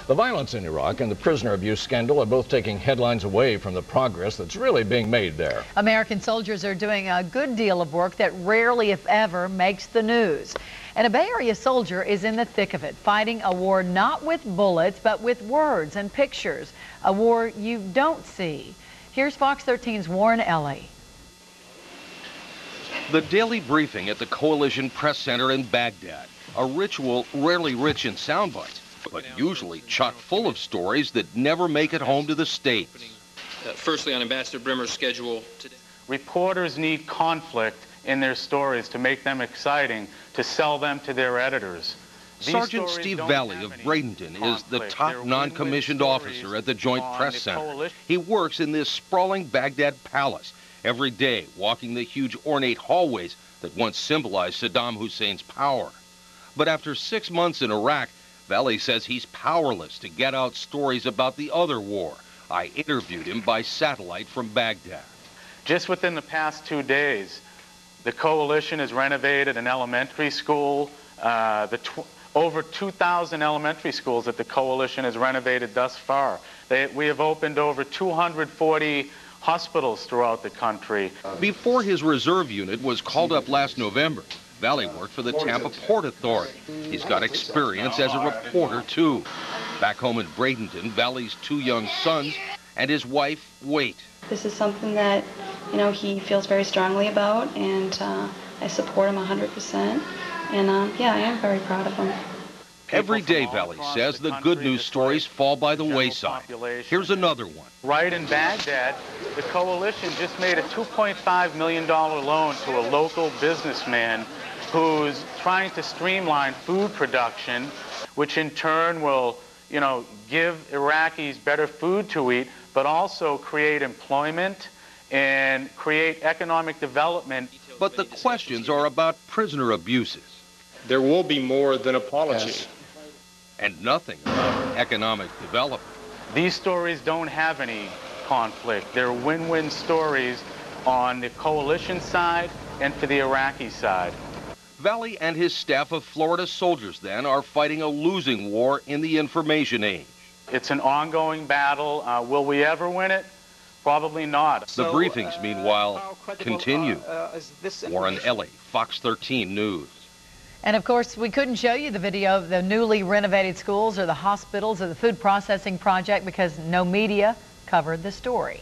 The violence in Iraq and the prisoner abuse scandal are both taking headlines away from the progress that's really being made there. American soldiers are doing a good deal of work that rarely, if ever, makes the news. And a Bay Area soldier is in the thick of it, fighting a war not with bullets, but with words and pictures. A war you don't see. Here's Fox 13's Warren Ellie. The daily briefing at the Coalition Press Center in Baghdad, a ritual rarely rich in sound bites, but usually chock full of stories that never make it home to the States. Firstly, on Ambassador Brimmer's schedule today. Reporters need conflict in their stories to make them exciting, to sell them to their editors. Sergeant Steve Valley of Bradenton is the top non-commissioned officer at the Joint Press Center. He works in this sprawling Baghdad palace every day, walking the huge ornate hallways that once symbolized Saddam Hussein's power. But after 6 months in Iraq, Valley says he's powerless to get out stories about the other war. I interviewed him by satellite from Baghdad. Just within the past 2 days, the Coalition has renovated an elementary school. Over 2,000 elementary schools that the Coalition has renovated thus far. We have opened over 240 hospitals throughout the country. Before his reserve unit was called up last November, Valley worked for the Tampa Port Authority. He's got experience as a reporter, too. Back home in Bradenton, Valley's 2 young sons and his wife wait. This is something that, he feels very strongly about, and I support him 100%. And yeah, I am very proud of him. Every day, Valley says, the good news stories fall by the wayside. Here's another one. Right in Baghdad, the Coalition just made a $2.5 million loan to a local businessman who's trying to streamline food production, which in turn will, give Iraqis better food to eat, but also create employment and create economic development. But the questions are about prisoner abuses. There will be more than apology. Yes. And nothing about economic development. These stories don't have any conflict. They're win-win stories on the Coalition side and for the Iraqi side. Valley and his staff of Florida soldiers, then, are fighting a losing war in the information age. It's an ongoing battle. Will we ever win it? Probably not. The briefings, meanwhile, continue. Warren Ellie, Fox 13 News. And of course, we couldn't show you the video of the newly renovated schools or the hospitals or the food processing project because no media covered the story.